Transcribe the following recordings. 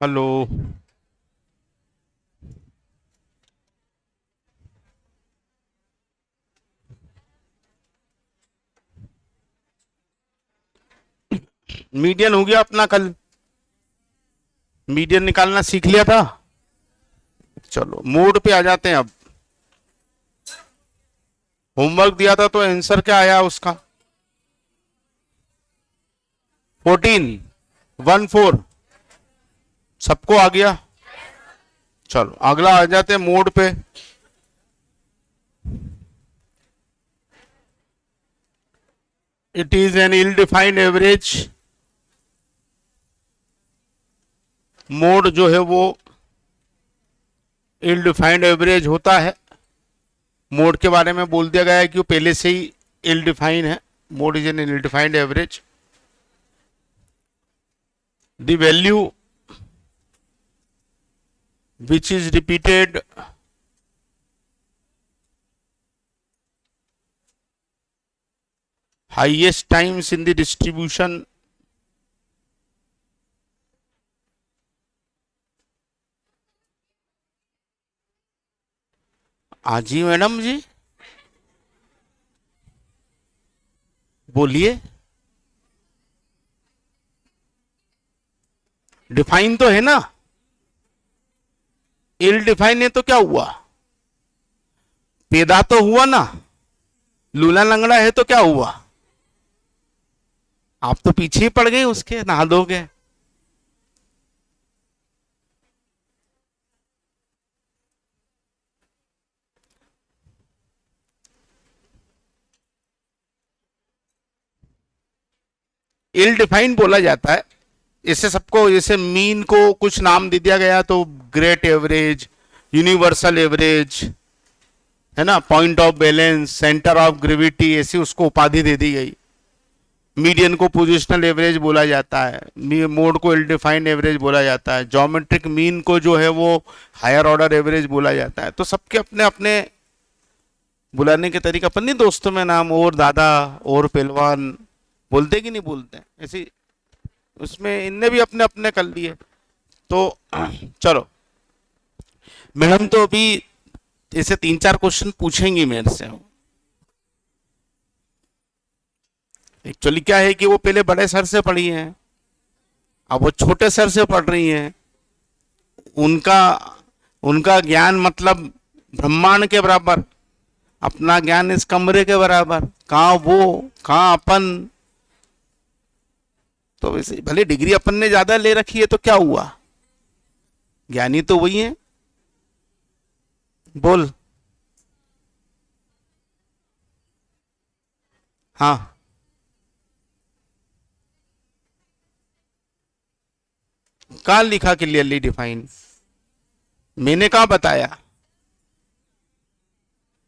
Hello. Median हो गया अपना कल। मीडियन निकालना सीख लिया था। चलो मोड पे आ जाते हैं अब। होमवर्क दिया था तो आंसर क्या आया उसका? 14। 14 सबको आ गया। चलो अगला आ जाते हैं मोड पे। It is an ill defined average. Mode जो है वो इल डिफाइंड एवरेज होता है। मोड के बारे में बोल दिया गया है कि वो पहले से ही इल डिफाइन है। Mode is an ill defined average. The value which is repeated highest times in the distribution आजी मैडम जी बोलिए। डिफाइन तो है ना। इल डिफाइन है तो क्या हुआ? पैदा तो हुआ ना। लूला लंगड़ा है तो क्या हुआ? आप तो पीछे ही पड़ गए उसके, नहा दोगे। इल डिफाइन बोला जाता है इसे सबको। जैसे मीन को कुछ नाम दे दिया गया तो ग्रेट एवरेज, यूनिवर्सल एवरेज, है ना, point of balance, centre of gravity, ऐसी उसको उपाधि दे दी गई। मीडियन को पोजिशनल एवरेज बोला जाता है। मोड को इल डिफाइंड एवरेज बोला जाता है। ज्योमेट्रिक मीन को जो है वो हायर ऑर्डर एवरेज बोला जाता है। तो सबके अपने अपने बुलाने के तरीके। अपन नहीं दोस्तों में नाम और दादा और पहलवान बोलते कि नहीं बोलते ऐसे, उसमें इनने भी अपने अपने कर लिए। तो चलो मैडम तो अभी ऐसे 3-4 क्वेश्चन पूछेंगी मेरे से। एक्चुअली क्या है कि वो पहले बड़े सर से पढ़ी हैं, अब वो छोटे सर से पढ़ रही हैं। उनका उनका ज्ञान मतलब ब्रह्मांड के बराबर, अपना ज्ञान इस कमरे के बराबर। कहाँ वो कहाँ अपन। तो वैसे भले डिग्री अपन ने ज्यादा ले रखी है तो क्या हुआ, ज्ञानी तो वही है। बोल। हाँ कहाँ लिखा क्लियरली डिफाइन? मैंने कहा बताया?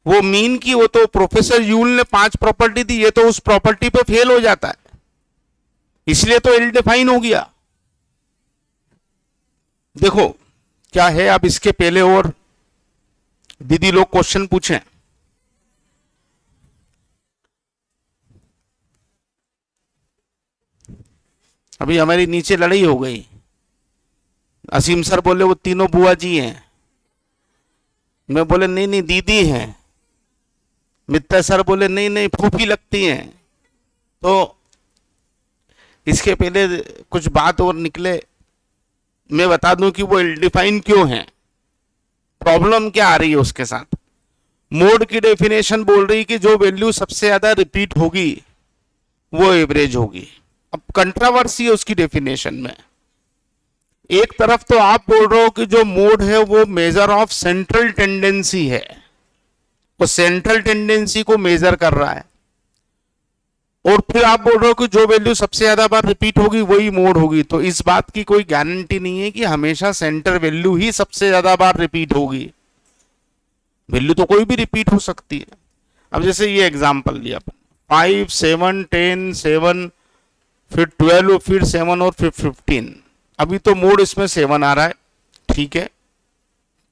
वो मीन की वो तो प्रोफेसर यूल ने 5 प्रॉपर्टी दी, ये तो उस प्रॉपर्टी पे फेल हो जाता है, इसलिए तो इल डिफाइन हो गया। देखो क्या है, अब इसके पहले और दीदी लोग क्वेश्चन पूछें। अभी हमारी नीचे लड़ाई हो गई। असीम सर बोले वो तीनों बुआ जी हैं, मैं बोले नहीं नहीं दीदी हैं। मित्ता सर बोले नहीं नहीं फूफी लगती हैं। तो इसके पहले कुछ बात और निकले, मैं बता दूं कि वो डिफाइन क्यों है, प्रॉब्लम क्या आ रही है उसके साथ। मोड की डेफिनेशन बोल रही कि जो वैल्यू सबसे ज्यादा रिपीट होगी वो एवरेज होगी। अब कंट्रोवर्सी है उसकी डेफिनेशन में। एक तरफ तो आप बोल रहे हो कि जो मोड है वो मेजर ऑफ सेंट्रल टेंडेंसी है, वो सेंट्रल टेंडेंसी को मेजर कर रहा है। और फिर आप बोल रहे हो कि जो वैल्यू सबसे ज्यादा बार रिपीट होगी वही मोड होगी। तो इस बात की कोई गारंटी नहीं है कि हमेशा सेंटर वैल्यू ही सबसे ज्यादा बार रिपीट होगी। वैल्यू तो कोई भी रिपीट हो सकती है। अब जैसे ये एग्जांपल लिया अपन, 5, 7, 10, 7, फिर 12, फिर 7 और फिर 15। अभी तो मोड इसमें 7 आ रहा है, ठीक है।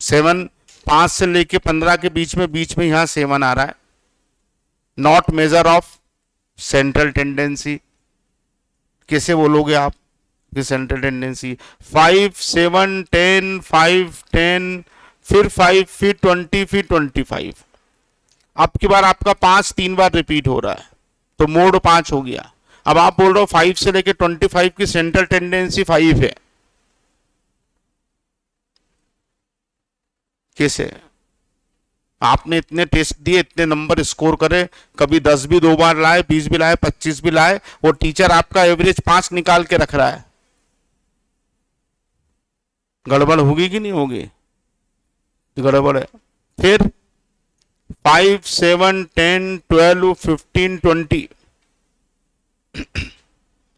7 5 से लेके 15 के बीच में यहां 7 आ रहा है। Not measure of central tendency. कैसे बोलोगे आप? कि सेंट्रल टेंडेंसी 5 7 10 5 10 फिर 5 फिर 20 फिर 25। अब की बार आपका 5 3 बार रिपीट हो रहा है तो मोड 5 हो गया। अब आप बोल रहे हो 5 से लेके 25 की सेंट्रल टेंडेंसी 5 है, कैसे? आपने इतने टेस्ट दिए, इतने नंबर स्कोर करे, कभी 10 भी 2 बार लाए, 20 भी लाए, 25 भी लाए, और टीचर आपका एवरेज 5 निकाल के रख रहा है, गड़बड़ होगी कि नहीं होगी? गड़बड़ है। फिर 5 7 10 12 15 20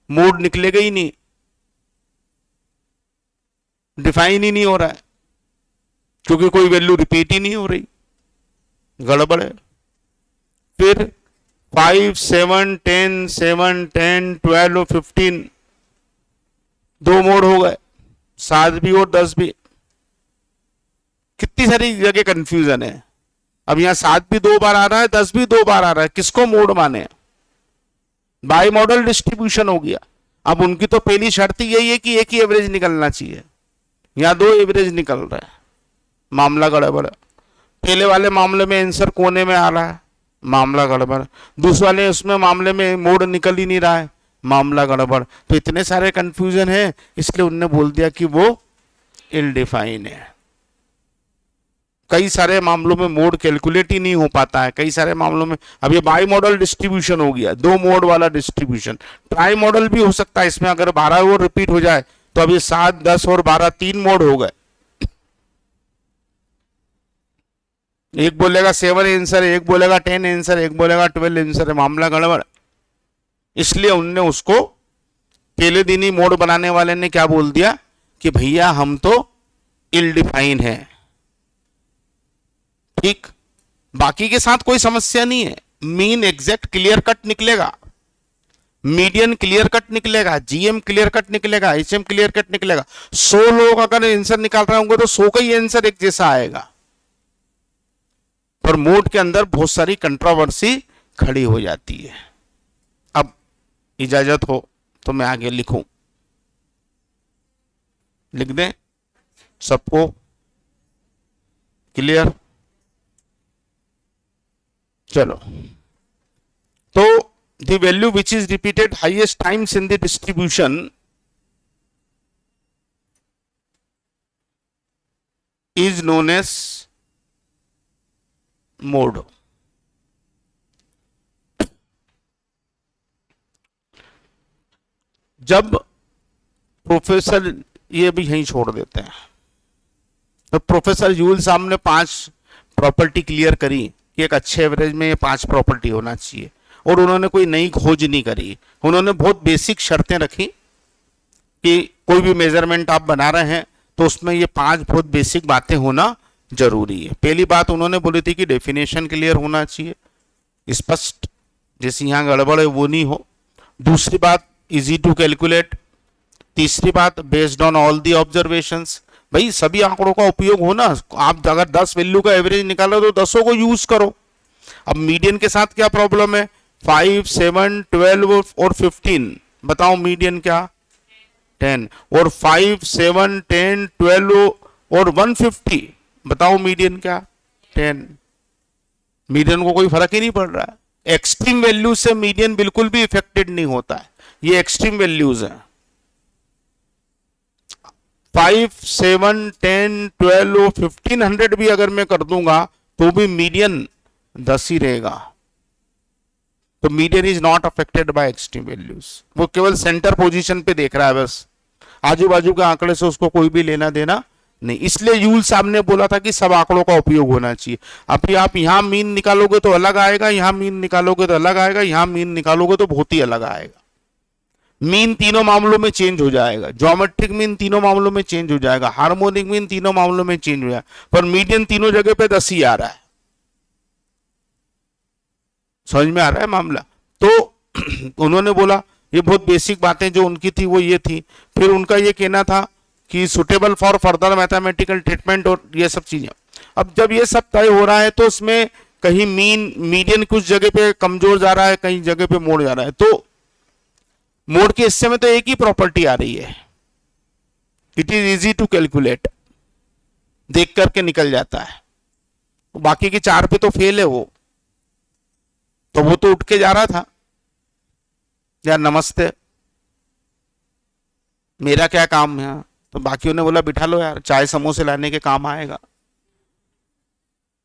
मोड निकलेगा ही नहीं, डिफाइन ही नहीं हो रहा है, क्योंकि कोई वैल्यू रिपीट ही नहीं हो रही, गड़बड़ है। फिर 5 7 10 7 10 12 15 दो मोड हो गए, 7 भी और 10 भी। कितनी सारी जगह कंफ्यूजन है। अब यहां 7 भी 2 बार आ रहा है, 10 भी 2 बार आ रहा है, किसको मोड माने? बाई मॉडल डिस्ट्रीब्यूशन हो गया। अब उनकी तो पहली शर्त यही है कि एक ही एवरेज निकलना चाहिए, यहां 2 एवरेज निकल रहा है, मामला गड़बड़ है। पहले वाले मामले में आंसर कोने में आ रहा है, मामला गड़बड़। दूसरे वाले उसमें मामले में मोड निकल ही नहीं रहा है, मामला गड़बड़। तो इतने सारे कंफ्यूजन है, इसलिए उनने बोल दिया कि वो इल डिफाइन है। कई सारे मामलों में मोड कैलकुलेट ही नहीं हो पाता है, कई सारे मामलों में। अब ये बाई मॉडल डिस्ट्रीब्यूशन हो गया, 2 मोड वाला डिस्ट्रीब्यूशन। ट्राई मॉडल भी हो सकता है इसमें, अगर 12 और रिपीट हो जाए तो अभी 7 10 और 12 3 मोड हो गए। एक बोलेगा 7 आंसर, एक बोलेगा 10 आंसर, एक बोलेगा 12 आंसर है, मामला गड़बड़। इसलिए उनने उसको पहले दिन ही मोड बनाने वाले ने क्या बोल दिया कि भैया हम तो इल डिफाइन है। ठीक, बाकी के साथ कोई समस्या नहीं है। मीन एग्जैक्ट क्लियर कट निकलेगा, मीडियन क्लियर कट निकलेगा, जीएम क्लियर कट निकलेगा, एचएम क्लियर कट निकलेगा। 100 लोग अगर आंसर निकाल रहे होंगे तो 100 का ही आंसर एक जैसा आएगा। पर मोड के अंदर बहुत सारी कंट्रोवर्सी खड़ी हो जाती है। अब इजाजत हो तो मैं आगे लिखूं, लिख दें सबको क्लियर? चलो, तो the value which is repeated highest times in the distribution is known as mode. जब प्रोफेसर, ये भी यहीं छोड़ देते हैं, तो प्रोफेसर यूल साहब ने 5 प्रॉपर्टी क्लियर करी कि एक अच्छे एवरेज में ये 5 प्रॉपर्टी होना चाहिए, और उन्होंने कोई नई खोज नहीं करी। उन्होंने बहुत बेसिक शर्तें रखी कि कोई भी मेजरमेंट आप बना रहे हैं तो उसमें ये 5 बहुत बेसिक बातें होना जरूरी है। पहली बात उन्होंने बोली थी कि डेफिनेशन क्लियर होना चाहिए, स्पष्ट, जैसे यहां गड़बड़ है वो नहीं हो। दूसरी बात इजी टू कैलकुलेट। तीसरी बात based on all the observations, भाई सभी आंकड़ों का उपयोग हो ना। आप अगर 10 वैल्यू का एवरेज निकालो तो 10 को यूज करो। अब मीडियन के साथ क्या प्रॉब्लम है? 5 7 12 और 15, बताओ मीडियन क्या? 10। और 5 7 10 12 और 150, बताओ मीडियन क्या? 10। मीडियन को कोई फर्क ही नहीं पड़ रहा है। एक्सट्रीम वैल्यूज से मीडियन बिल्कुल भी इफेक्टेड नहीं होता है, ये एक्सट्रीम वैल्यूज है। 5 7 10 12 1500 भी अगर मैं कर दूंगा तो भी मीडियन 10 ही रहेगा। तो median is not affected by extreme values, वो केवल सेंटर पोजीशन पे देख रहा है बस, आजू बाजू के आंकड़े से उसको कोई भी लेना देना नहीं। इसलिए यूल साहब ने बोला था कि सब आंकड़ों का उपयोग होना चाहिए। अभी आप यहां मीन निकालोगे तो अलग आएगा, यहां मीन निकालोगे तो अलग आएगा, यहां मीन निकालोगे तो बहुत ही अलग आएगा। मीन तीनों मामलों में चेंज हो जाएगा, ज्योमेट्रिक मीन तीनों मामलों में चेंज हो जाएगा, हार्मोनिक मीन तीनों मामलों में चेंज हो जाएगा, पर मीडियन तीनों जगह पे 10 ही आ रहा है। समझ में आ रहा है मामला? तो उन्होंने बोला ये बहुत बेसिक बातें जो उनकी थी वो ये थी। फिर उनका ये कहना था कि suitable for further mathematical treatment और ये सब चीजें। अब जब ये सब तय हो रहा है तो उसमें कहीं मीडियन कुछ जगह पे कमजोर जा रहा है, कहीं जगह पे मोड़ जा रहा है। तो मोड के हिस्से में तो एक ही प्रॉपर्टी आ रही है, it is easy to calculate, देख करके निकल जाता है। बाकी के 4 पे तो फेल है वो, तो वो तो उठ के जा रहा था, यार नमस्ते मेरा क्या काम है, तो बाकियों ने बोला बिठा लो यार, चाय समोसे लाने के काम आएगा,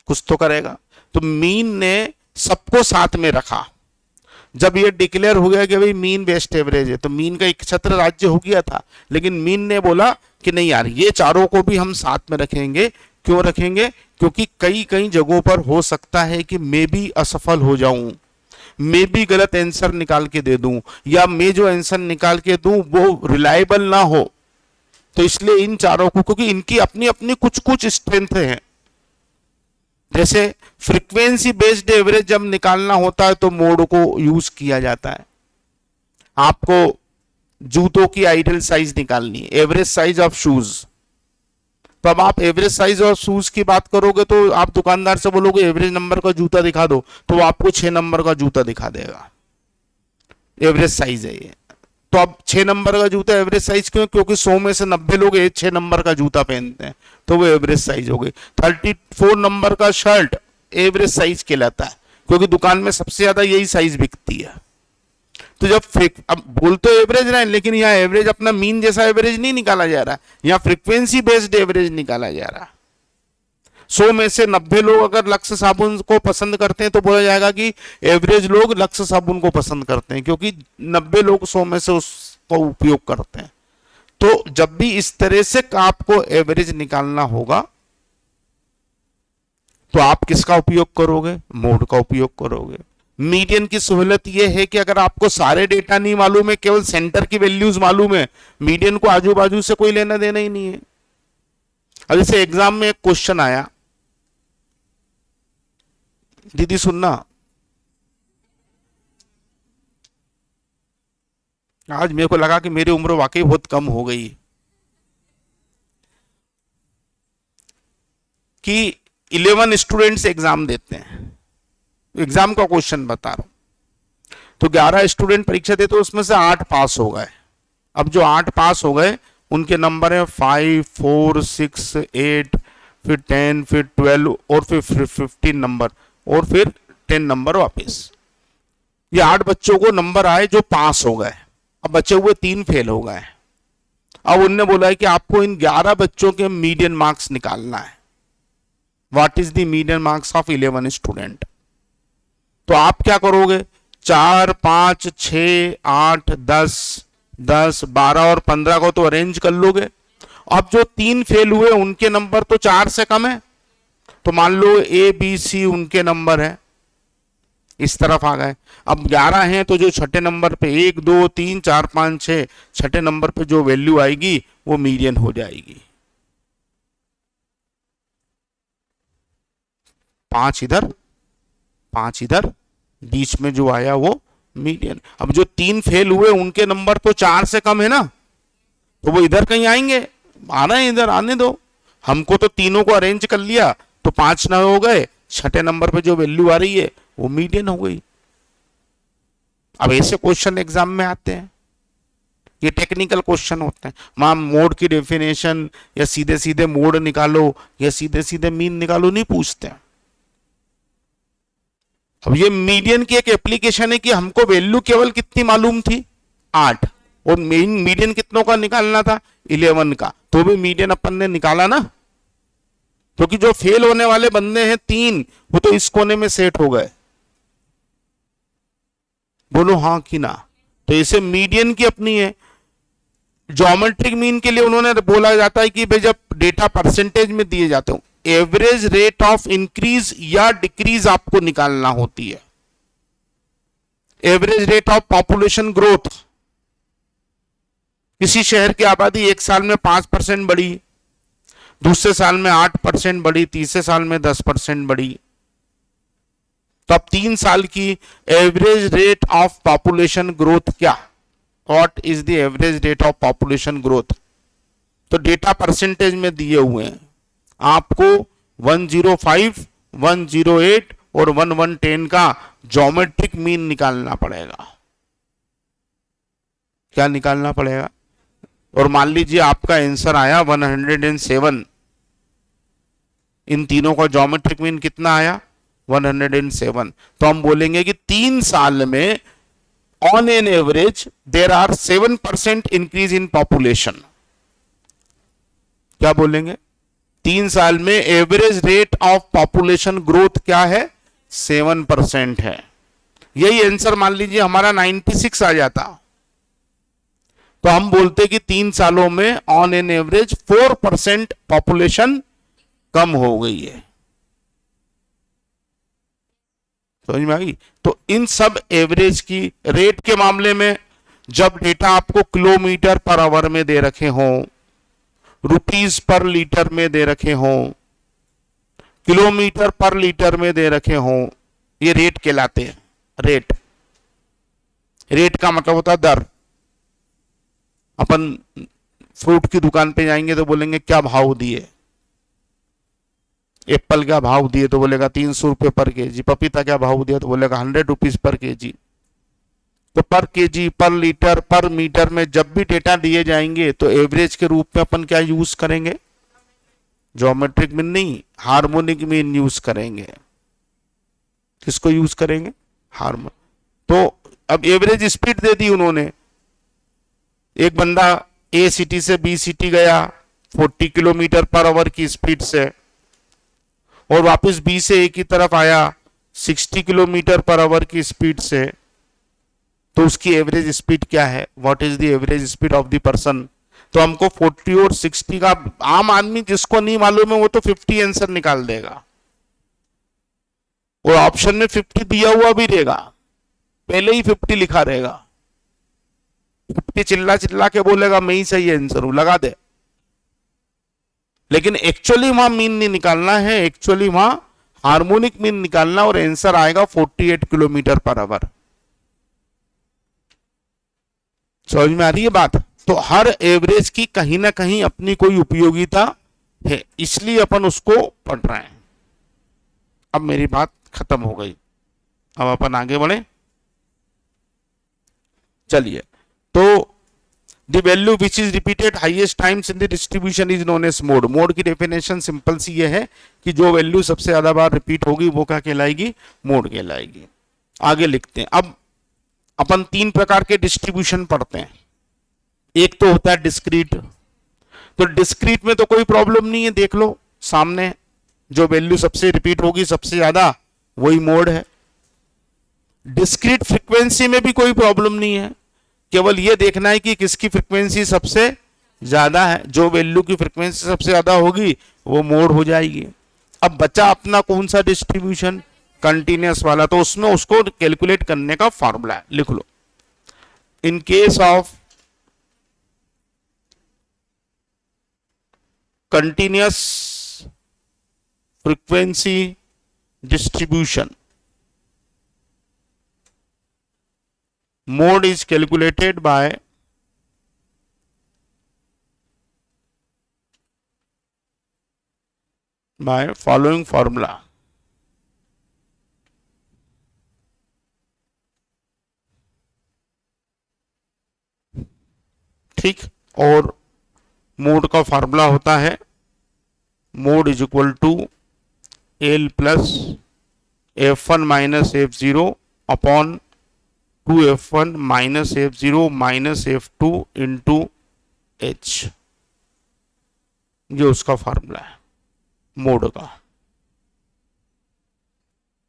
कुछ तो करेगा। तो मीन ने सबको साथ में रखा। जब ये डिक्लेयर हो गया कि भाई मीन बेस्ट एवरेज है, तो मीन का एक छत्र राज्य हो गया था, लेकिन मीन ने बोला कि नहीं यार, ये चारों को भी हम साथ में रखेंगे। क्यों रखेंगे? क्योंकि कई कई जगहों पर हो सकता है कि मैं भी असफल हो जाऊं, मैं भी गलत आंसर निकाल के दे दूं, या मैं जो आंसर निकाल के दूं वो रिलायबल ना हो। तो इसलिए इन चारों को, क्योंकि इनकी अपनी अपनी कुछ कुछ स्ट्रेंथ है। जैसे फ्रीक्वेंसी बेस्ड एवरेज जब निकालना होता है तो मोड को यूज किया जाता है। आपको जूतों की आइडियल साइज निकालनी है, एवरेज साइज ऑफ शूज। तो अब आप एवरेज साइज ऑफ शूज की बात करोगे तो आप दुकानदार से बोलोगे एवरेज नंबर का जूता दिखा दो, तो वो आपको 6 नंबर का जूता दिखा देगा, एवरेज साइज है ये। तो अब 6 नंबर का जूता एवरेज साइज क्यों? क्योंकि 100 में से 90 लोग 6 नंबर का जूता पहनते हैं, तो वो एवरेज साइज हो गई। 34 नंबर का शर्ट एवरेज साइज कहलाता है, क्योंकि दुकान में सबसे ज्यादा यही साइज बिकती है। तो जब अब बोल तो एवरेज रहे, लेकिन यहाँ एवरेज अपना मीन जैसा एवरेज नहीं निकाला जा रहा, यहाँ फ्रीक्वेंसी बेस्ड एवरेज निकाला जा रहा। 100 में से 90 लोग अगर लक्स साबुन को पसंद करते हैं तो बोला जाएगा कि एवरेज लोग लक्स साबुन को पसंद करते हैं, क्योंकि 90 लोग 100 में से उसका उपयोग करते हैं। तो जब भी इस तरह से आपको एवरेज निकालना होगा तो आप किसका उपयोग करोगे? मोड का उपयोग करोगे। मीडियन की सहूलियत यह है कि अगर आपको सारे डेटा नहीं मालूम है, केवल सेंटर की वैल्यूज मालूम है, मीडियन को आजू बाजू से कोई लेना देना ही नहीं है। अब जैसे एग्जाम में एक क्वेश्चन आया, दीदी सुनना, आज मेरे को लगा कि मेरी उम्र वाकई बहुत कम हो गई कि 11 स्टूडेंट्स एग्जाम देते हैं। एग्जाम का क्वेश्चन बता रहा हूं। तो 11 स्टूडेंट परीक्षा देते, तो उसमें से 8 पास हो गए। अब जो 8 पास हो गए उनके नंबर है 5, 4, 6, 8, फिर 10, फिर 12 और फिर 15 नंबर, और फिर 10 नंबर वापस। ये 8 बच्चों को नंबर आए जो पास हो गए। अब बचे हुए 3 फेल हो गए। अब उनने बोला है कि आपको इन 11 बच्चों के मीडियन मार्क्स निकालना है। What is the median marks of 11 student? तो आप क्या करोगे? 4, 5, 6, 8, 10, 10, 12 और 15 को तो अरेंज कर लोगे। अब जो 3 फेल हुए उनके नंबर तो 4 से कम है, तो मान लो ए बी सी उनके नंबर है, इस तरफ आ गए। अब 11 हैं तो जो छठे नंबर पे 1, 2, 3, 4, 5, 6, छठे नंबर पे जो वैल्यू आएगी वो मीडियन हो जाएगी। 5 इधर 5 इधर, बीच में जो आया वो मीडियन। अब जो 3 फेल हुए उनके नंबर तो 4 से कम है ना, तो वो इधर कहीं आएंगे, आना है इधर, आने दो। हमको तो तीनों को अरेंज कर लिया तो 5 ना हो गए, छठे नंबर पे जो वैल्यू आ रही है वो मीडियन हो गई। अब ऐसे क्वेश्चन एग्जाम में आते हैं, ये टेक्निकल क्वेश्चन होते हैं। मां मोड की डेफिनेशन या सीधे सीधे मोड निकालो या सीधे सीधे मीन निकालो नहीं पूछते हैं। अब ये मीडियन की एक एप्लीकेशन है कि हमको वैल्यू केवल कितनी मालूम थी? 8, और मीडियन कितनों का निकालना था? 11 का। तो भी मीडियन अपन ने निकाला ना, क्योंकि जो फेल होने वाले बंदे हैं 3, वो तो इस कोने में सेट हो गए। बोलो हाँ कि ना? तो इसे मीडियन की अपनी है। ज्योमेट्रिक मीन के लिए उन्होंने बोला जाता है कि भाई जब डेटा परसेंटेज में दिए जाते हो, एवरेज रेट ऑफ इंक्रीज या डिक्रीज आपको निकालना होती है। Average rate of population growth, किसी शहर की आबादी एक साल में 5% बढ़ी, दूसरे साल में 8% बढ़ी, तीसरे साल में 10% बढ़ी, तो अब 3 साल की average rate of population growth क्या? What is the average rate of population growth? तो डेटा परसेंटेज में दिए हुए हैं, आपको 105, 108 और 1110 का ज्योमेट्रिक मीन निकालना पड़ेगा। क्या निकालना पड़ेगा? और मान लीजिए आपका आंसर आया 107, इन तीनों का ज्योमेट्रिक मीन कितना आया 107, तो हम बोलेंगे कि 3 साल में on an average there are 7% increase in population. क्या बोलेंगे? 3 साल में average rate of population growth क्या है? 7% है। यही आंसर मान लीजिए हमारा 96 आ जाता, तो हम बोलते कि 3 सालों में ऑन एन एवरेज 4% पॉपुलेशन कम हो गई है। समझ में आ गई? तो इन सब एवरेज की रेट के मामले में जब डेटा आपको किलोमीटर पर आवर में दे रखे हों, रुपीस पर लीटर में दे रखे हों, किलोमीटर पर लीटर में दे रखे हों, ये रेट कहलाते हैं। रेट, रेट का मतलब होता है दर। अपन फ्रूट की दुकान पे जाएंगे तो बोलेंगे क्या भाव दिए, एप्पल क्या भाव दिए तो बोलेगा 300 रुपये पर केजी, पपीता क्या भाव दिया तो बोलेगा 100 रुपीज पर केजी। तो पर केजी, पर लीटर, पर मीटर में जब भी डेटा दिए जाएंगे तो एवरेज के रूप में अपन क्या यूज करेंगे? ज्योमेट्रिक मीन नहीं, हार्मोनिक मीन यूज करेंगे। किसको यूज करेंगे? हार्मोनिक। तो अब एवरेज स्पीड दे दी उन्होंने, एक बंदा ए सिटी से बी सिटी गया 40 किलोमीटर पर आवर की स्पीड से, और वापस बी से ए की तरफ आया 60 किलोमीटर पर आवर की स्पीड से, तो उसकी एवरेज स्पीड क्या है? What is the average speed of the person? तो हमको 40 और 60 का, आम आदमी जिसको नहीं मालूम है वो तो 50 आंसर निकाल देगा, और ऑप्शन में 50 दिया हुआ भी रहेगा, पहले ही 50 लिखा रहेगा, 50 चिल्ला चिल्ला के बोलेगा मैं ही सही आंसर हूं, लगा दे। लेकिन एक्चुअली वहां मीन नहीं निकालना है, एक्चुअली वहां हार्मोनिक मीन निकालना, और आंसर आएगा 48 किलोमीटर पर आवर। समझ में आ रही है बात? तो हर एवरेज की कहीं ना कहीं अपनी कोई उपयोगिता है, इसलिए अपन उसको पढ़ रहे हैं। अब मेरी बात खत्म हो गई, अब अपन आगे बढ़े। चलिए, तो the value which is repeated highest times in the distribution is known as mode. Mode की डेफिनेशन सिंपल सी ये है कि जो वैल्यू सबसे ज्यादा बार रिपीट होगी वो क्या कहलाएगी? मोड कहलाएगी। आगे लिखते हैं। अब अपन 3 प्रकार के डिस्ट्रीब्यूशन पढ़ते हैं। एक तो होता है डिस्क्रीट। तो डिस्क्रीट में तो कोई प्रॉब्लम नहीं है, देख लो सामने, जो वैल्यू सबसे रिपीट होगी सबसे ज्यादा वही मोड है। डिस्क्रीट फ्रीक्वेंसी में भी कोई प्रॉब्लम नहीं है, केवल ये देखना है कि किसकी फ्रीक्वेंसी सबसे ज्यादा है। जो वैल्यू की फ्रीक्वेंसी सबसे ज्यादा होगी वो मोड हो जाएगी। अब बचा अपना कौन सा डिस्ट्रीब्यूशन? कंटिन्यूअस वाला। तो उसमें उसको कैलकुलेट करने का फॉर्मूला है, लिख लो। In case of continuous frequency distribution, mode is calculated by following formula. ठीक, और मोड का फार्मूला होता है mode is equal to L plus F1 minus F0 upon 2F1 minus F0 minus F2 into H। ये उसका formula है mode का।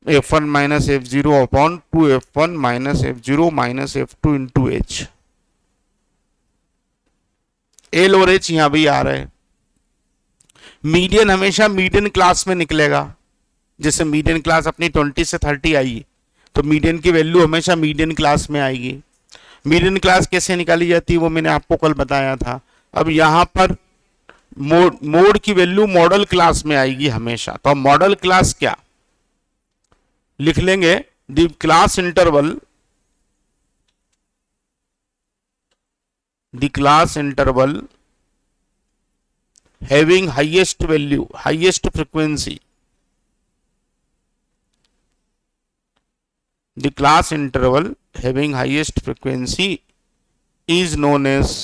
F1 minus F0 upon 2F1 minus F0 minus F2 into H। L और H यहां भी आ रहे हैं। Median हमेशा मीडियन क्लास में निकलेगा। जैसे मीडियन क्लास अपनी 20 से 30 आई, तो मीडियन की वैल्यू हमेशा मीडियन क्लास में आएगी। मीडियन क्लास कैसे निकाली जाती है वो मैंने आपको कल बताया था। अब यहां पर मोड की वैल्यू मॉडल क्लास में आएगी हमेशा। तो हम मॉडल क्लास क्या लिख लेंगे? The class interval, the class interval having highest value, highest frequency, the class interval having highest frequency is known as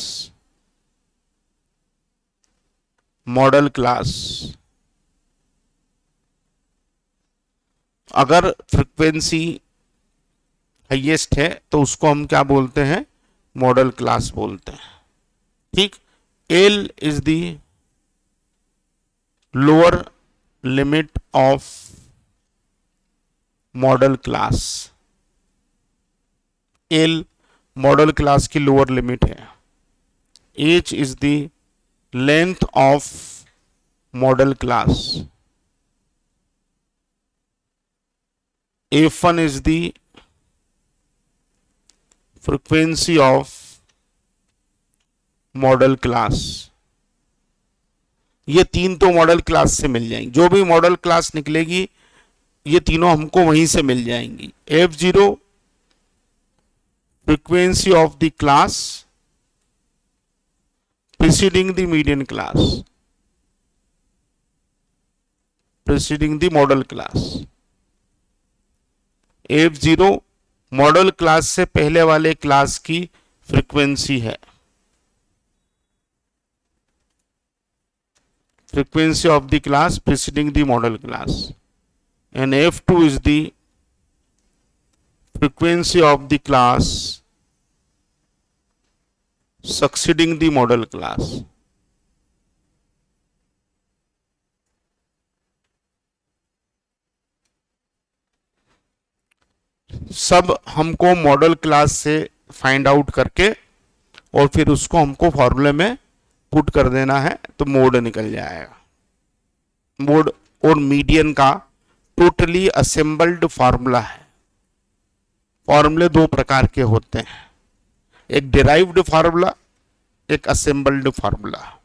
model class. अगर फ्रीक्वेंसी हाईएस्ट है तो उसको हम क्या बोलते हैं, मॉडल क्लास बोलते हैं। ठीक, L is the lower limit of model class. L model class की लोअर लिमिट है। H is the length of model class. F1 is the frequency of model class. ये तीन तो मॉडल क्लास से मिल जाएंगी, जो भी मॉडल क्लास निकलेगी ये तीनों हमको वहीं से मिल जाएंगी। F0 frequency of the class preceding the median class, preceding the model class. F0 model class से पहले वाले क्लास की फ्रीक्वेंसी है, frequency of the class preceding the model class. And F2 is the frequency of the class succeeding the model class. सब हमको model class से find out करके और फिर उसको हमको फॉर्मूले में पुट कर देना है तो मोड निकल जाएगा। मोड और मीडियन का टोटली असेंबल्ड फार्मूला है। फॉर्मूले दो प्रकार के होते हैं, एक डिराइव्ड फार्मूला, एक असेंबल्ड फार्मूला।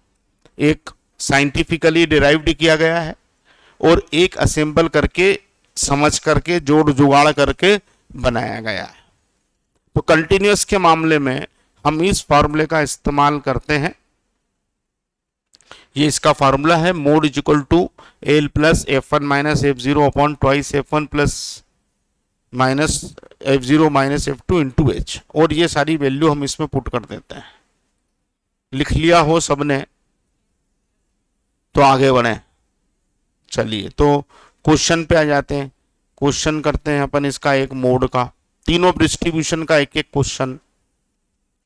एक साइंटिफिकली डिराइव्ड किया गया है और एक असेंबल करके समझ करके जोड़ जुगाड़ करके बनाया गया है। तो कंटिन्यूअस के मामले में हम इस फार्मूले का इस्तेमाल करते हैं। ये इसका फार्मूला है, mode is equal to L plus F1 minus F0 upon twice F1 plus minus F0 minus F2 into H. और ये सारी वैल्यू हम इसमें पुट कर देते हैं। लिख लिया हो सबने तो आगे बढ़े। चलिए तो क्वेश्चन पे आ जाते हैं। क्वेश्चन करते हैं अपन इसका एक मोड का, तीनों डिस्ट्रीब्यूशन का एक एक question.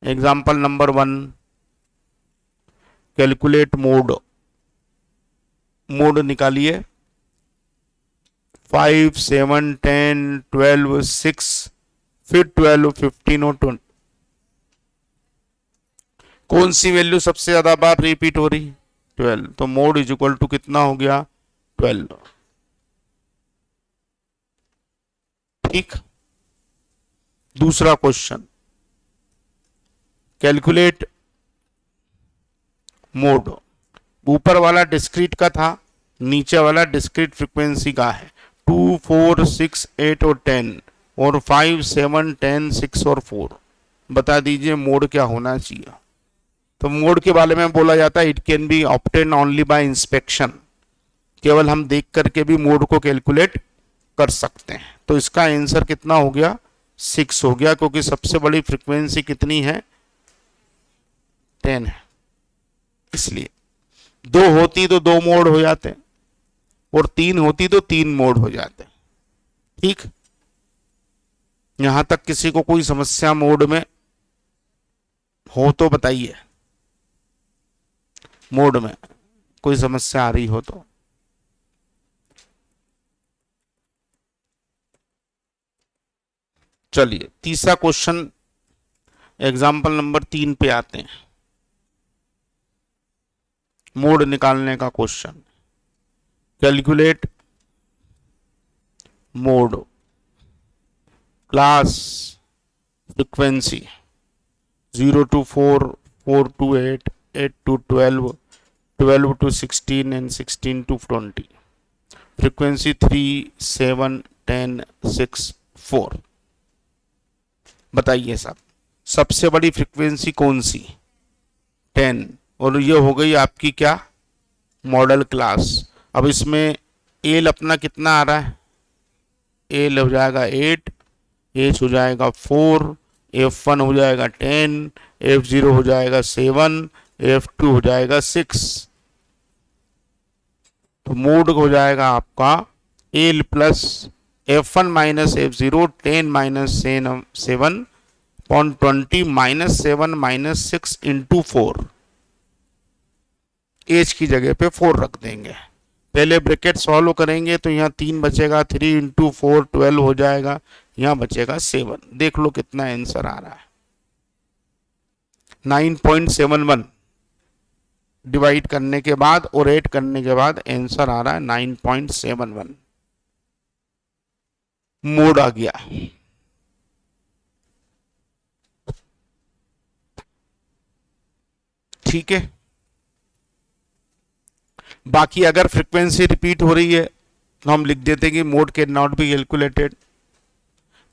Example number 1, calculate mode. Mode निकालिए 5, 7, 10, 12, 6, फिर 12, 15 और 20। कौन सी वैल्यू सबसे ज्यादा बार रिपीट हो रही? 12। तो मोड इज इक्वल टू कितना हो गया? 12। ठीक। दूसरा क्वेश्चन, कैलकुलेट मोड। ऊपर वाला डिस्क्रीट का था, नीचे वाला डिस्क्रीट फ्रीक्वेंसी का है। 2, 4, 6, 8 और 10 और 5, 7, 10, 6 और 4। बता दीजिए मोड क्या होना चाहिए। तो मोड के बारे में बोला जाता है it can be obtain only by inspection. केवल हम देख करके भी मोड को कैलकुलेट कर सकते हैं। तो इसका आंसर कितना हो गया? 6 हो गया, क्योंकि सबसे बड़ी फ्रीक्वेंसी कितनी है? 10 है। इसलिए 2 होती तो 2 मोड हो जाते और 3 होती तो 3 मोड हो जाते। ठीक, यहां तक किसी को कोई समस्या मोड में हो तो बताइए। मोड में कोई समस्या आ रही हो तो। चलिए तीसरा क्वेश्चन, एग्जाम्पल नंबर 3 पे आते हैं। मोड निकालने का question. Calculate mode class frequency 0 to 4, 4 to 8, 8 to 12, 12 to 16 and 16 to 20। Frequency 3, 7, 10, 6, 4। बताइए साहब, सबसे बड़ी फ्रीक्वेंसी कौन सी? 10। और ये हो गई आपकी क्या? Model class. अब इसमें एल अपना कितना आ रहा है? एल हो जाएगा 8, एच हो जाएगा 4, F1 हो जाएगा 10, F0 हो जाएगा 7, F2 हो जाएगा 6। तो मोड हो जाएगा आपका L plus F1 minus F0 10 minus 7 point 20 minus 7 minus 6 into 4, H की जगह पे 4 रख देंगे। पहले ब्रैकेट सॉल्व करेंगे तो यहाँ 3 बचेगा, 3 इंटू 4 12 हो जाएगा, यहाँ बचेगा 7। देख लो कितना आंसर आ रहा है, 9.71 डिवाइड करने के बाद और ऐड करने के बाद आंसर आ रहा है 9.71। मोड आ गया। ठीक है, बाकी अगर फ्रीक्वेंसी रिपीट हो रही है तो हम लिख देते हैं कि mode can not be calculated.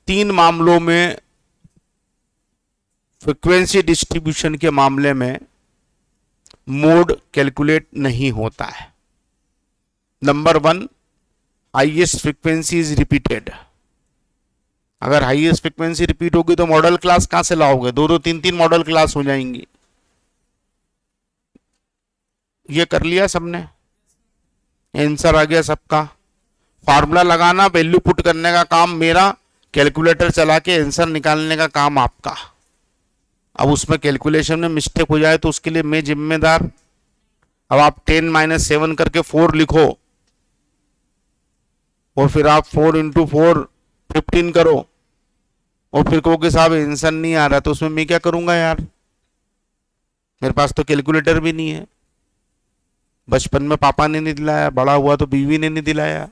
3 मामलों में फ्रीक्वेंसी डिस्ट्रीब्यूशन के मामले में मोड कैलकुलेट नहीं होता है। Number 1, highest frequency is repeated. अगर हाईएस्ट फ्रीक्वेंसी रिपीट होगी तो मॉडल क्लास कहां से लाओगे, 2-2 3-3 मॉडल क्लास हो जाएंगी। ये कर लिया सबने, आंसर आ गया सबका। फार्मूला लगाना, वैल्यू पुट करने का काम मेरा, कैलकुलेटर चला के आंसर निकालने का काम आपका। अब उसमें कैलकुलेशन में मिस्टेक हो जाए तो उसके लिए मैं जिम्मेदार। अब आप 10 माइनस 7 करके 4 लिखो और फिर आप 4 इंटू 4 15 करो और फिर कहो कि साहब आंसर नहीं आ रहा, तो उसमें मैं क्या करूंगा यार, मेरे पास तो कैलकुलेटर भी नहीं है। बचपन में पापा ने नहीं दिलाया, बड़ा हुआ तो बीवी ने नहीं दिलाया,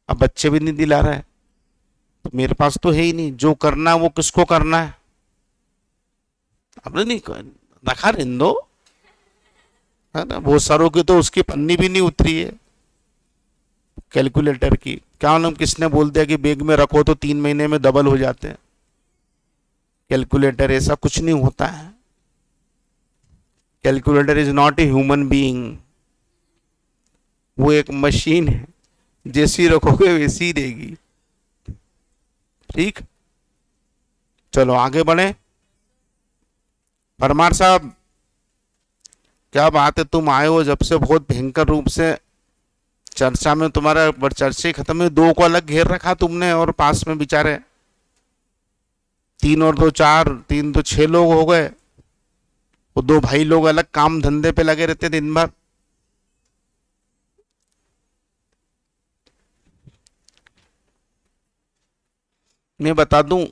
अब बच्चे भी नहीं दिला रहे, तो मेरे पास तो है ही नहीं। जो करना है वो किसको करना है, आपने नहीं रखा रहने दो, है ना। बहुत सारों की तो उसकी पन्नी भी नहीं उतरी है कैलकुलेटर की। क्या नाम, किसने बोल दिया कि बैग में रखो तो 3 महीने में डबल हो जाते हैं कैलकुलेटर? ऐसा कुछ नहीं होता है। Calculator is not a human being, वो एक मशीन है, जैसी रखोगे वैसी रहेगी। ठीक, चलो आगे बढ़े। परमार साहब क्या बात है, तुम आए हो जब से बहुत भयंकर रूप से चर्चा में, तुम्हारा चर्चा खत्म है। 2 को अलग घेर रखा तुमने और पास में बेचारे 3 और 2 4, 3 तो 6 लोग हो गए। वो 2 भाई लोग अलग काम धंधे पे लगे रहते दिन भर। मैं बता दूं,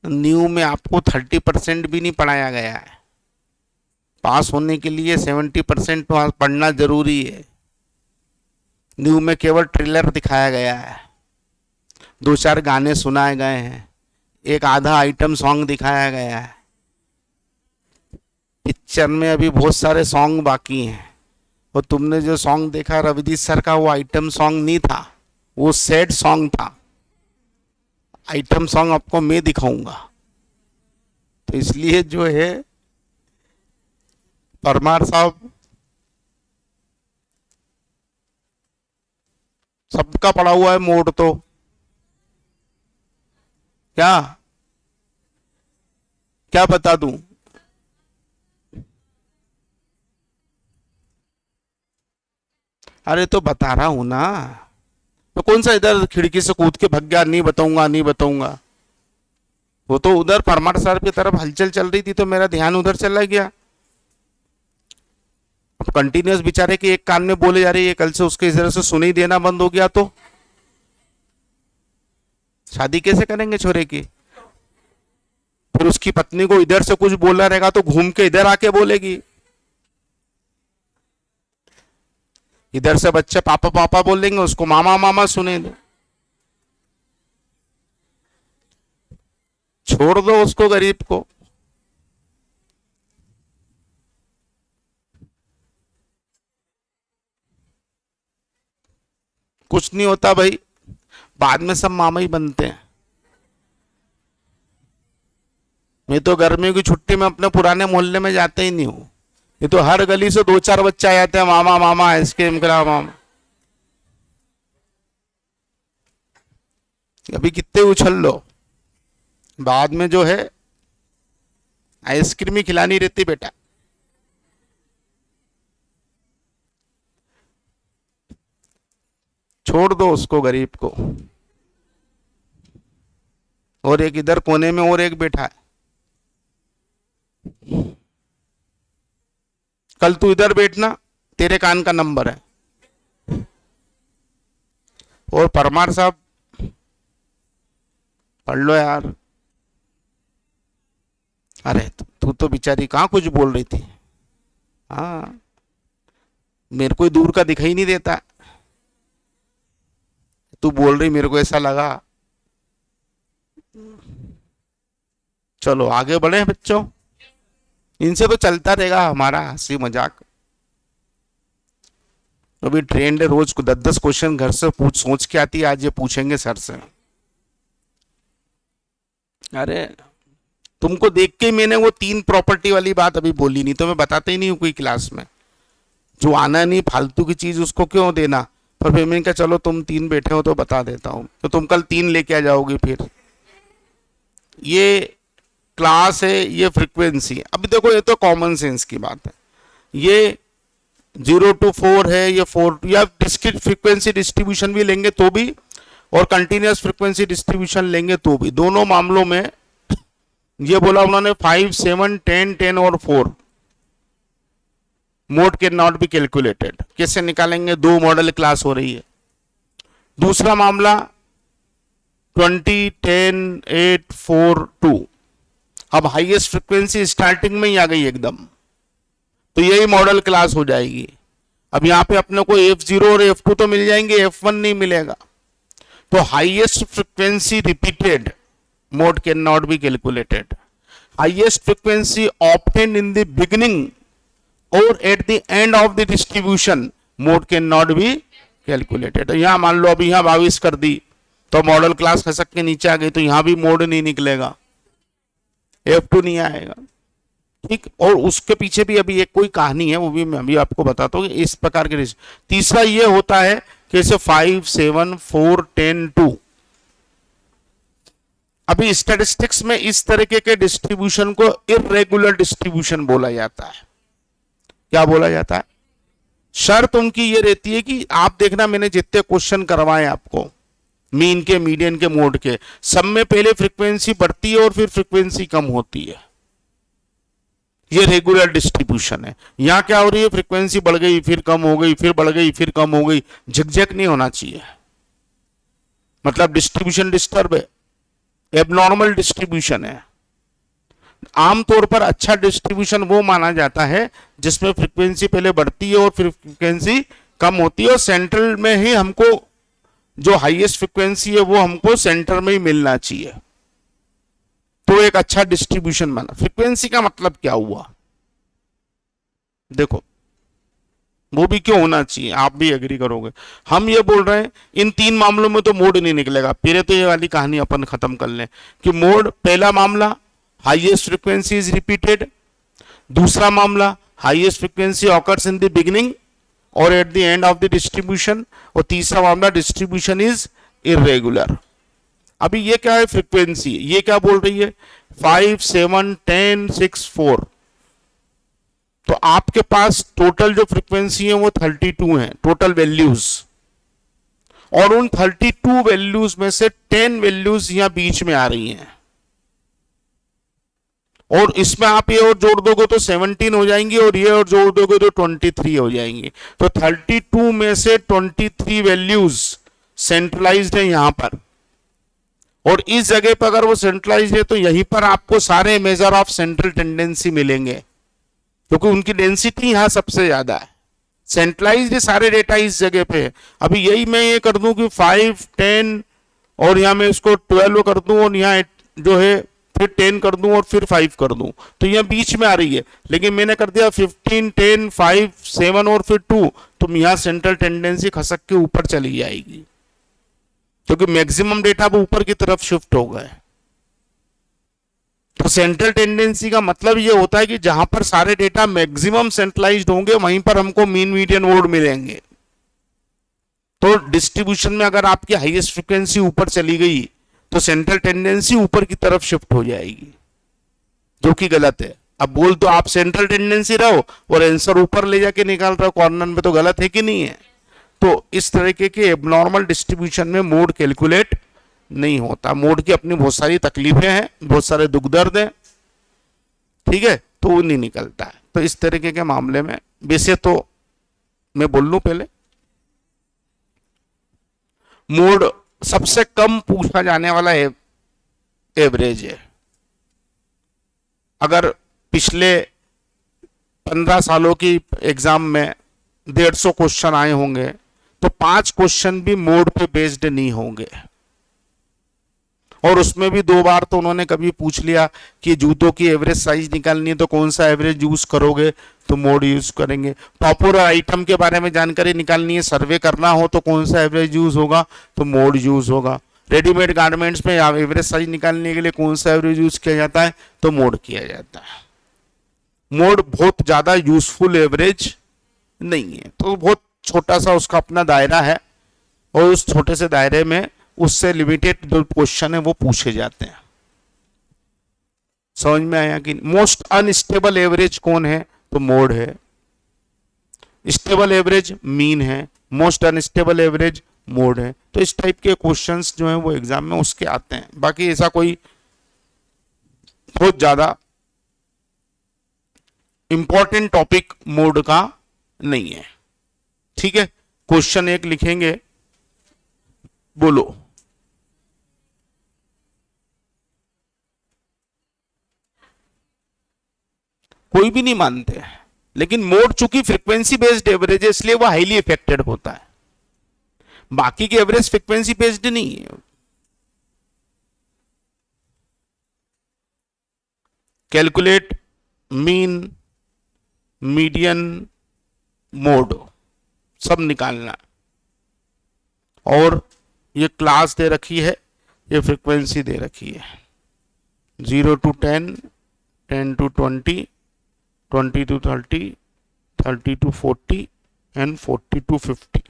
न्यू में आपको 30% भी नहीं पढ़ाया गया है। पास होने के लिए 70% पढ़ना जरूरी है। न्यू में केवल ट्रेलर दिखाया गया है, 2-4 गाने सुनाए गए हैं, एक आधा आइटम सॉन्ग दिखाया गया है। पिक्चर में अभी बहुत सारे सॉन्ग बाकी हैं। और तुमने जो सॉन्ग देखा रविदीप सर का, वो आइटम सॉन्ग नहीं था, वो सैड सॉन्ग था। आइटम सॉन्ग आपको मैं दिखाऊंगा। तो इसलिए जो है परमार साहब, सबका पड़ा हुआ है मोड। तो क्या क्या बता दूं, अरे तो बता रहा हूं ना। तो कौन सा इधर खिड़की से कूद के भग गया, नहीं बताऊंगा नहीं बताऊंगा। वो तो उधर परमार साहब की तरफ हलचल चल रही थी तो मेरा ध्यान उधर चला गया। अब कंटिन्यूस बेचारे के एक कान में बोले जा रही है, कल से उसके इधर से सुनी देना बंद हो गया तो शादी कैसे करेंगे छोरे की? फिर उसकी पत्नी को इधर से कुछ बोला रहेगा तो घूम के इधर आके बोलेगी। इधर से बच्चे पापा पापा बोलेंगे, उसको मामा मामा सुने दो। छोड़ दो उसको, गरीब को। कुछ नहीं होता भाई, बाद में सब मामा ही बनते हैं। मैं तो गर्मियों की छुट्टी में अपने पुराने मोहल्ले में जाते ही नहीं हूँ। ये तो हर गली से 2-4 बच्चे आ जाते हैं, मामा मामा आइसक्रीम खिला मामा। अभी कितने उछल लो, बाद में जो है आइसक्रीम ही खिलानी रहती बेटा। छोड़ दो उसको, गरीब को। और एक इधर कोने में और एक बैठा है। कल तू इधर बैठना, तेरे कान का नंबर है। और परमार साहब पढ़ लो यार। अरे तू तो बेचारी कहाँ कुछ बोल रही थी। हाँ, मेरे को दूर का दिखाई नहीं देता, तू बोल रही मेरे को ऐसा लगा। चलो आगे बढ़े बच्चों, इनसे तो चलता रहेगा हमारा हंसी मजाक। अभी ट्रेंड है, रोज को 10-10 क्वेश्चन घर से पूछ सोच के आती है, आज ये पूछेंगे सर से। अरे तुमको देख के मैंने वो 3 प्रॉपर्टी वाली बात अभी बोली नहीं, तो मैं बताता ही नहीं हूँ कोई क्लास में। जो आना नहीं फालतू की चीज उसको क्यों देना। पर फिर मैंने कहा चलो तुम 3 बैठे हो तो बता देता हूँ, तो तुम कल 3 लेके आ जाओगे फिर। ये क्लास है, ये फ्रीक्वेंसी है। अभी देखो ये तो कॉमन सेंस की बात है। ये 0 to 4 है, ये 4 या डिस्क्रीट फ्रीक्वेंसी डिस्ट्रीब्यूशन भी लेंगे तो भी, और कंटिन्यूस फ्रीक्वेंसी डिस्ट्रीब्यूशन लेंगे तो भी, दोनों मामलों में ये बोला उन्होंने 5, 7, 10, 10 और 4 mode can not be calculated. कैसे निकालेंगे, 2 मॉडल क्लास हो रही है। दूसरा मामला 20, 10, 8, 4, 2। अब हाईएस्ट फ्रीक्वेंसी स्टार्टिंग में ही आ गई एकदम, तो यही मॉडल क्लास हो जाएगी। अब यहां पे अपने को F0 और F2 तो मिल जाएंगे, F1 नहीं मिलेगा। तो highest frequency repeated mode can not be calculated. Highest frequency obtained in the beginning और at the end of the distribution mode can not be calculated. यहां मान लो अभी यहां 22 कर दी तो मॉडल क्लास खसक के नीचे आ गई, तो यहां भी मोड नहीं निकलेगा, F2 नहीं आएगा। ठीक, और उसके पीछे भी अभी एक कोई कहानी है, वो भी मैं अभी आपको बताता हूँ इस प्रकार के। तीसरा ये होता है कि जैसे 5, 7, 4, 10, 2। अभी स्टैटिस्टिक्स में इस तरीके के डिस्ट्रीब्यूशन को इर्रेगुलर डिस्ट्रीब्यूशन बोला जाता है। क्या बोला जाता है? शर्त उनकी ये रहती है कि आप देखना, मैंने जितने क्वेश्चन करवाए आपको मीन के, मीडियन के, मोड के, सब में पहले फ्रीक्वेंसी बढ़ती है और फिर फ्रीक्वेंसी कम होती है। ये रेगुलर डिस्ट्रीब्यूशन है। यहां क्या हो रही है, फ्रीक्वेंसी बढ़ गई फिर कम हो गई, फिर बढ़ गई फिर कम हो गई। झकझक नहीं होना चाहिए, मतलब डिस्ट्रीब्यूशन डिस्टर्ब है, एबनॉर्मल डिस्ट्रीब्यूशन है। आमतौर पर अच्छा डिस्ट्रीब्यूशन वो माना जाता है जिसमें फ्रीक्वेंसी पहले बढ़ती है और फिर फ्रीक्वेंसी कम होती है, और सेंट्रल में ही हमको जो हाईएस्ट फ्रीक्वेंसी है वो हमको सेंटर में ही मिलना चाहिए। तो एक अच्छा डिस्ट्रीब्यूशन बना। फ्रीक्वेंसी का मतलब क्या हुआ, देखो वो भी क्यों होना चाहिए, आप भी एग्री करोगे। हम ये बोल रहे हैं इन 3 मामलों में तो मोड नहीं निकलेगा। पहले तो ये वाली कहानी अपन खत्म कर लें कि मोड, पहला मामला हाईएस्ट फ्रीक्वेंसी इज रिपीटेड, दूसरा मामला highest frequency occurs in the beginning और at the end of the distribution, और तीसरा मामला डिस्ट्रीब्यूशन इज इरेगुलर। अभी ये क्या है, फ्रीक्वेंसी, ये क्या बोल रही है, 5, 7, 10, 6, 4। तो आपके पास टोटल जो फ्रीक्वेंसी है वो 32 है, टोटल वैल्यूज, और उन 32 वैल्यूज में से 10 वैल्यूज यहां बीच में आ रही हैं, और इसमें आप ये और जोड़ दोगे तो 17 हो जाएंगी, और ये और जोड़ दोगे तो 23 हो जाएंगी। तो 32 में से 23 वैल्यूज सेंट्रलाइज्ड है यहां पर, और इस जगह पर अगर वो सेंट्रलाइज्ड है तो यहीं पर आपको सारे मेजर ऑफ सेंट्रल टेंडेंसी मिलेंगे, क्योंकि उनकी डेंसिटी यहां सबसे ज्यादा है। सेंट्रलाइज्ड सारे डेटा इस जगह पे है। अभी यही मैं ये कर दूं कि 5, 10 और यहां मैं इसको 12 कर दूं, और यहां जो है फिर 10 कर दूं और फिर 5 कर दूं, तो यहां बीच में आ रही है। लेकिन मैंने कर दिया 15, 10, 5, 7 और फिर 2, तो यहां सेंट्रल टेंडेंसी खसक के ऊपर चली जाएगी, क्योंकि मैक्सिमम डेटा वो ऊपर की तरफ शिफ्ट हो गए। तो सेंट्रल टेंडेंसी का मतलब ये होता है कि जहां पर सारे डेटा मैक्सिमम सेंट्रलाइज्ड होंगे वहीं पर हमको मीन, मीडियन, मोड मिलेंगे। तो डिस्ट्रीब्यूशन में अगर आपकी हाईएस्ट फ्रीक्वेंसी ऊपर चली गई तो सेंट्रल टेंडेंसी ऊपर की तरफ शिफ्ट हो जाएगी, जो कि गलत है। अब बोल तो आप सेंट्रल टेंडेंसी रहो और आंसर ऊपर ले जाके निकाल रहे हो कॉर्नर में, तो गलत है कि नहीं है? तो इस तरीके के एबनॉर्मल डिस्ट्रीब्यूशन में मोड कैलकुलेट नहीं होता। मोड की अपनी बहुत सारी तकलीफें हैं, बहुत सारे दुख दर्द हैं, ठीक है, तो वो नहीं निकलता है। तो इस तरीके के मामले में वैसे तो मैं बोल लूं पहले, मोड सबसे कम पूछा जाने वाला एवरेज है। अगर पिछले 15 सालों की एग्जाम में 150 क्वेश्चन आए होंगे तो 5 क्वेश्चन भी मोड पे बेस्ड नहीं होंगे। और उसमें भी 2 बार तो उन्होंने कभी पूछ लिया कि जूतों की एवरेज साइज निकालनी है तो कौन सा एवरेज यूज करोगे, तो मोड यूज करेंगे। पॉपुलर आइटम के बारे में जानकारी निकालनी है, सर्वे करना हो तो कौन सा एवरेज यूज होगा, तो मोड यूज होगा। रेडीमेड गारमेंट्स में एवरेज साइज निकालने के लिए कौन सा एवरेज यूज किया जाता है, तो मोड किया जाता है। मोड बहुत ज्यादा यूजफुल एवरेज नहीं है, तो बहुत छोटा सा उसका अपना दायरा है और उस छोटे से दायरे में उससे लिमिटेड जो क्वेश्चन है वो पूछे जाते हैं। समझ में आया कि मोस्ट अनस्टेबल एवरेज कौन है, तो मोड है। स्टेबल एवरेज मीन है, मोस्ट अनस्टेबल एवरेज मोड है। तो इस टाइप के क्वेश्चंस जो है वो एग्जाम में उसके आते हैं। बाकी ऐसा कोई बहुत ज्यादा इंपॉर्टेंट टॉपिक मोड का नहीं है, ठीक है। क्वेश्चन एक लिखेंगे, बोलो। कोई भी नहीं मानते, लेकिन मोड चूंकि फ्रीक्वेंसी बेस्ड एवरेज है इसलिए वो हाईली इफेक्टेड होता है। बाकी के एवरेज फ्रीक्वेंसी बेस्ड नहीं है। कैलकुलेट मीन, मीडियन, मोड सब निकालना है। और ये क्लास दे रखी है, ये फ्रीक्वेंसी दे रखी है, 0 to 10, 10 to 20, 20 to 30, 30 to 40 and 40 to 50,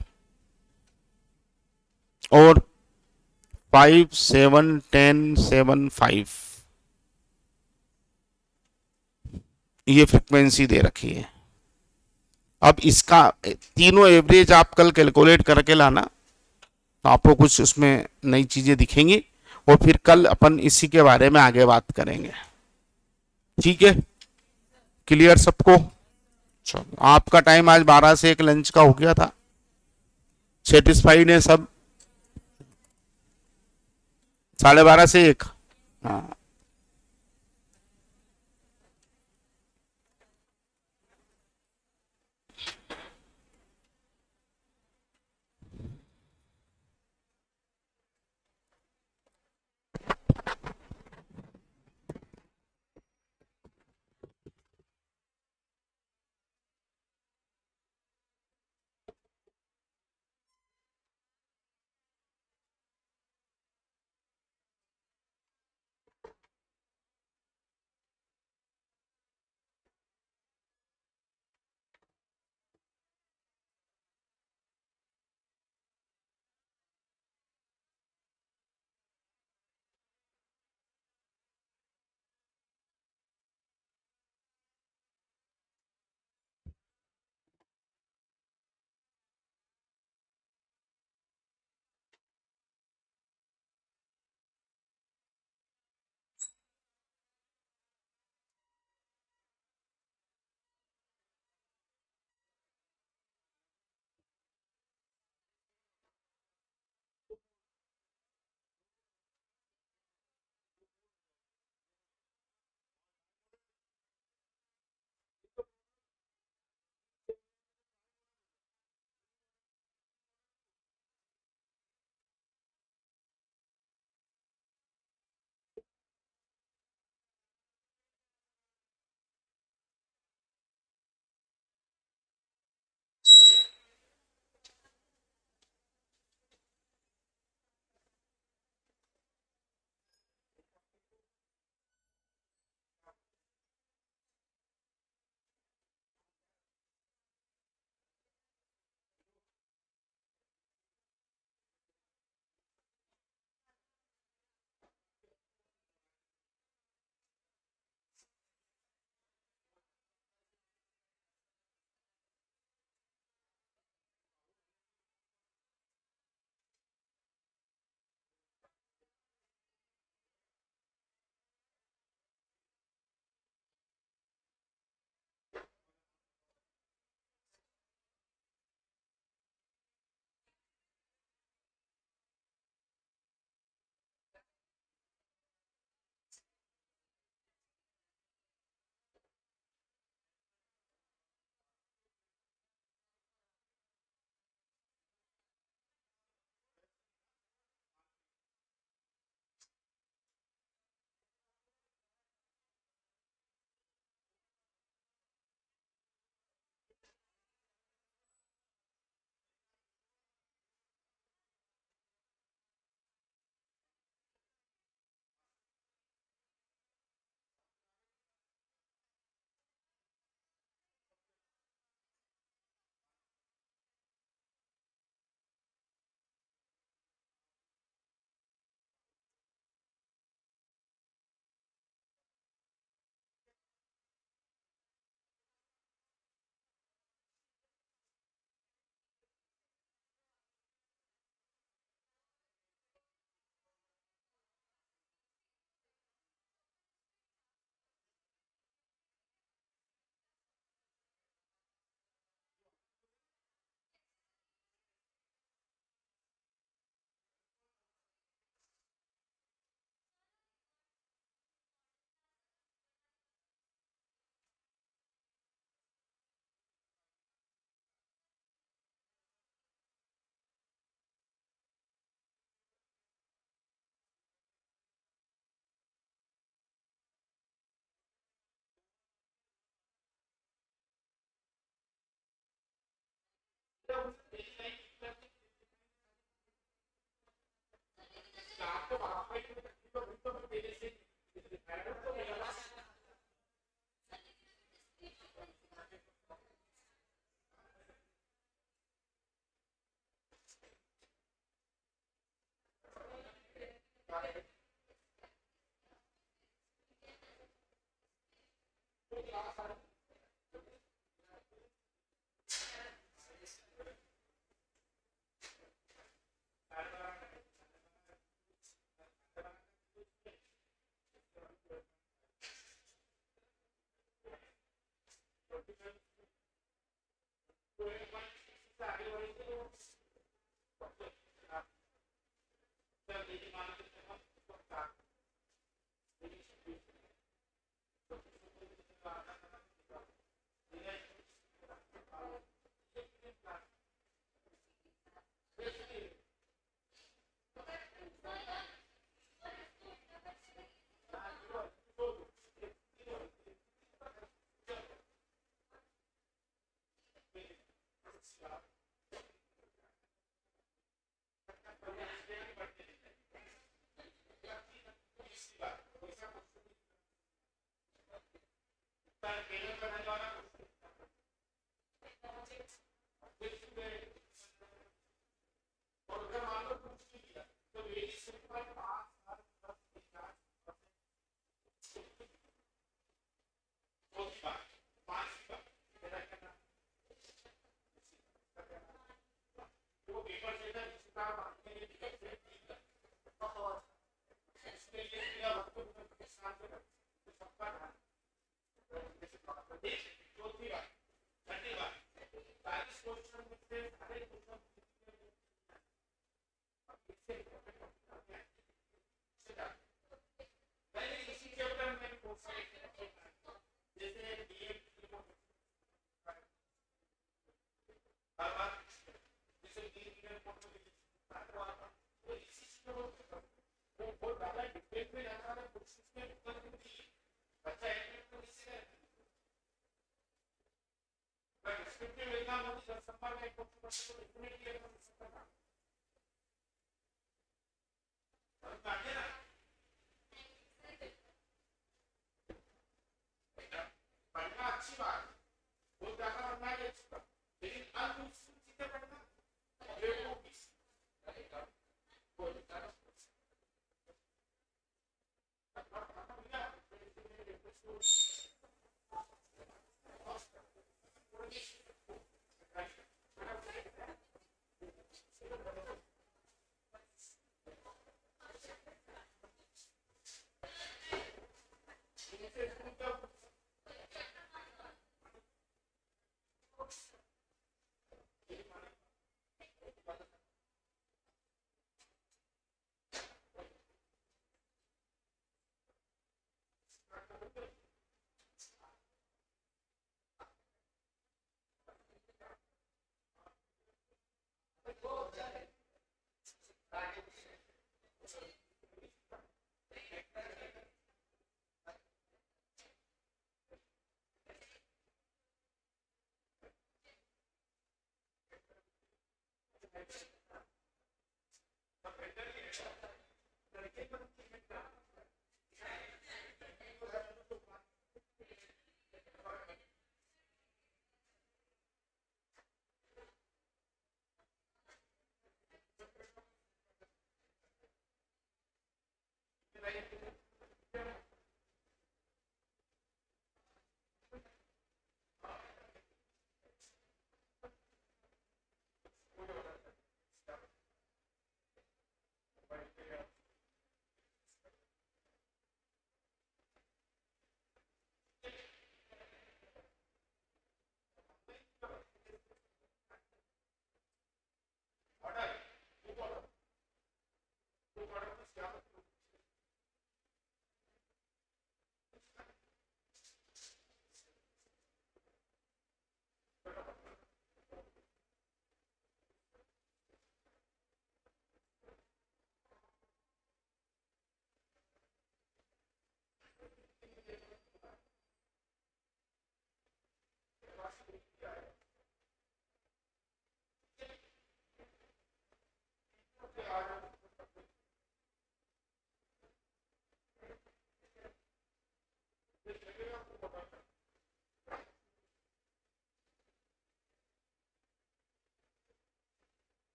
और 5, 7, 10, 7, 5 ये फ्रीक्वेंसी दे रखी है। अब इसका तीनों एवरेज आप कल कैलकुलेट करके लाना, तो आपको कुछ उसमें नई चीजें दिखेंगी और फिर कल अपन इसी के बारे में आगे बात करेंगे, ठीक है। क्लियर सबको? चलो, आपका टाइम आज 12 से 1 लंच का हो गया था, सेटिस्फाइड है सब? 12:30 से 1, हाँ।